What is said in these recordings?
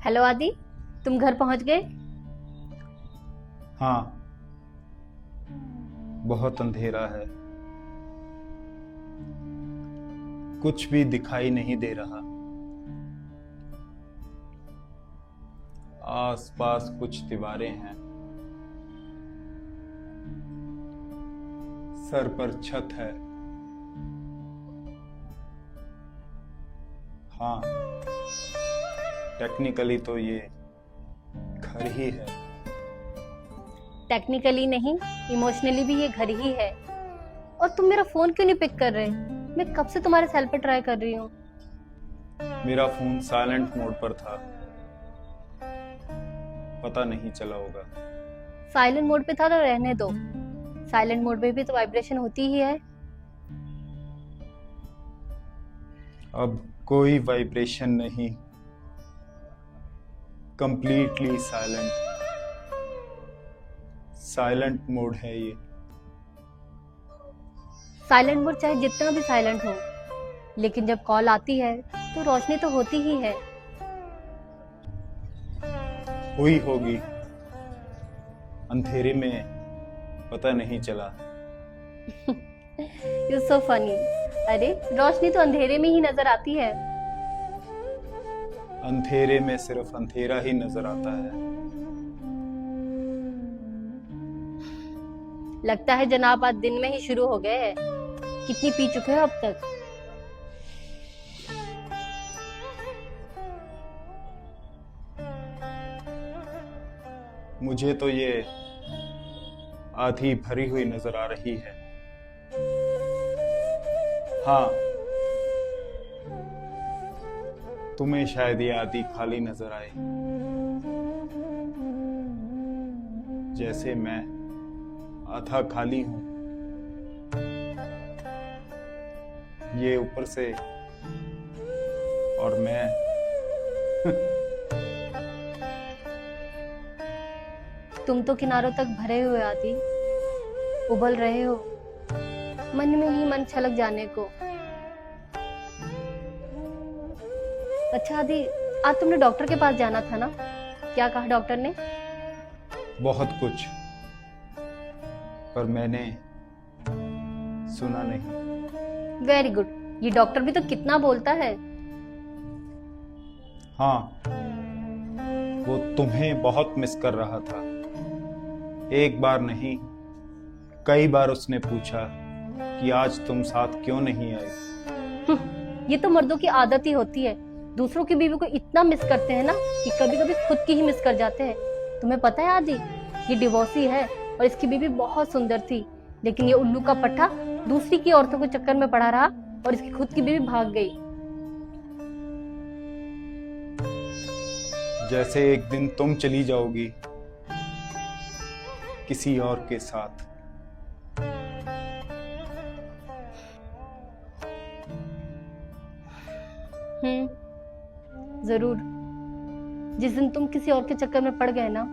Hello आदि, तुम घर पहुंच गए? हाँ, बहुत अंधेरा है। कुछ भी दिखाई नहीं दे रहा। आसपास कुछ दीवारें हैं। सर पर छत है। हाँ, टेक्निकली तो ये घर ही है। टेक्निकली नहीं, इमोशनली भी ये घर ही है। और तुम मेरा फोन क्यों नहीं पिक कर रहे? मैं कब से तुम्हारे सेल पे ट्राई कर रही हूँ। मेरा फोन साइलेंट मोड पर था, पता नहीं चला होगा। साइलेंट मोड पे था तो रहने दो। साइलेंट मोड पे भी तो वाइब्रेशन होती ही है। अब कोई वाइब्रेशन नहीं, कंप्लीटली साइलेंट। साइलेंट मोड है ये। साइलेंट मोड चाहे जितना भी साइलेंट हो, लेकिन जब कॉल आती है तो रोशनी तो होती ही है। हुई होगी, अंधेरे में पता नहीं चला। You so funny. अरे रोशनी तो अंधेरे में ही नजर आती है। अंधेरे में सिर्फ अंधेरा ही नजर आता है। लगता है जनाब आज दिन में ही शुरू हो गए हैं। कितनी पी चुके हो अब तक? मुझे तो ये आधी भरी हुई नजर आ रही है। हाँ, तुम्हें शायद ये आधी खाली नजर आए, जैसे मैं आधा खाली हूं। ये ऊपर से और मैं तुम तो किनारों तक भरे हुए आदि, उबल रहे हो, मन में ही मन छलक जाने को। अच्छा आदि, आज तुमने डॉक्टर के पास जाना था ना? क्या कहा डॉक्टर ने? बहुत कुछ, पर मैंने सुना नहीं। Very good. ये डॉक्टर भी तो कितना बोलता है। हाँ, वो तुम्हें बहुत मिस कर रहा था। एक बार नहीं, कई बार उसने पूछा कि आज तुम साथ क्यों नहीं आई। ये तो मर्दों की आदत ही होती है। दूसरों की बीवी को इतना मिस करते हैं ना कि कभी कभी खुद की ही मिस कर जाते हैं। तुम्हें पता है आदि, ये डिवोर्सी है और इसकी बीवी बहुत सुंदर थी, लेकिन ये उल्लू का पट्टा दूसरी की औरतों के चक्कर में पड़ा रहा और इसकी खुद की बीवी भाग गई। जैसे एक दिन तुम चली जाओगी किसी और के साथ। जरूर। जिस दिन तुम किसी और के चक्कर में पड़ गए ना,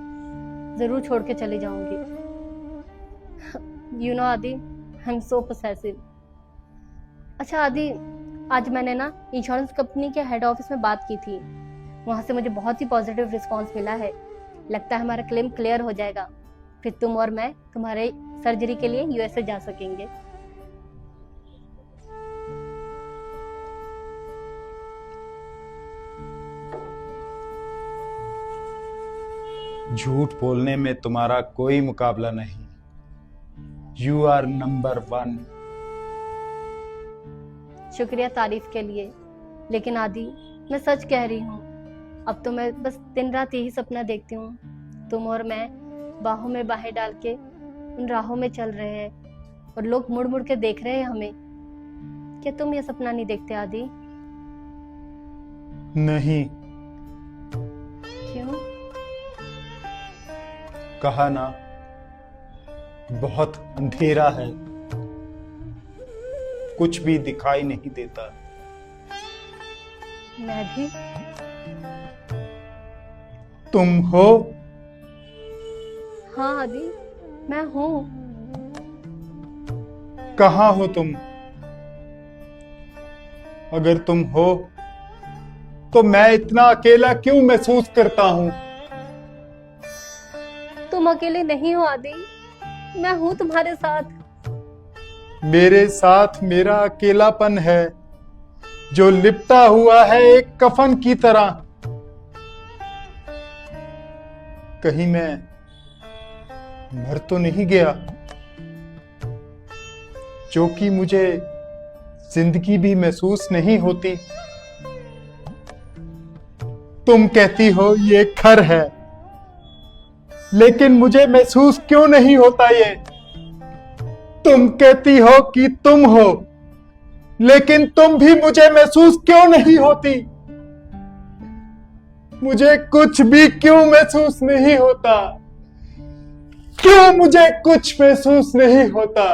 जरूर छोड़ के चली जाऊंगी। यू नो आदि, आई एम सो पोसेसिव। अच्छा आदि, आज मैंने ना इंश्योरेंस कंपनी के हेड ऑफिस में बात की थी। वहां से मुझे बहुत ही पॉजिटिव रिस्पांस मिला है। लगता है हमारा क्लेम क्लियर हो जाएगा। फिर तुम और मैं तुम्हारे सर्जरी के लिए यूएसए जा सकेंगे। झूठ बोलने में तुम्हारा कोई मुकाबला नहीं। You are number 1। शुक्रिया तारीफ के लिए, लेकिन आदि मैं सच कह रही हूँ। अब तो मैं बस दिन रात यही सपना देखती हूँ, तुम और मैं बाहों में बाहें डाल के उन राहों में चल रहे हैं और लोग मुड़ मुड़ के देख रहे हैं हमें। क्या तुम ये सपना नहीं देखते आदि? नहीं, क्यों? कहा ना, बहुत अंधेरा है, कुछ भी दिखाई नहीं देता। मैं भी। तुम हो? हाँ आदि, मैं हूँ। कहाँ हो तुम? अगर तुम हो तो मैं इतना अकेला क्यों महसूस करता हूं? तुम अकेले नहीं हो आदि, मैं हूं तुम्हारे साथ। मेरे साथ मेरा अकेलापन है जो लिपटा हुआ है एक कफन की तरह। कहीं मैं मर तो नहीं गया, जो कि मुझे जिंदगी भी महसूस नहीं होती। तुम कहती हो ये खर है, लेकिन मुझे महसूस क्यों नहीं होता ये? तुम कहती हो कि तुम हो, लेकिन तुम भी मुझे महसूस क्यों नहीं होती? मुझे कुछ भी क्यों महसूस नहीं होता? क्यों मुझे कुछ महसूस नहीं होता?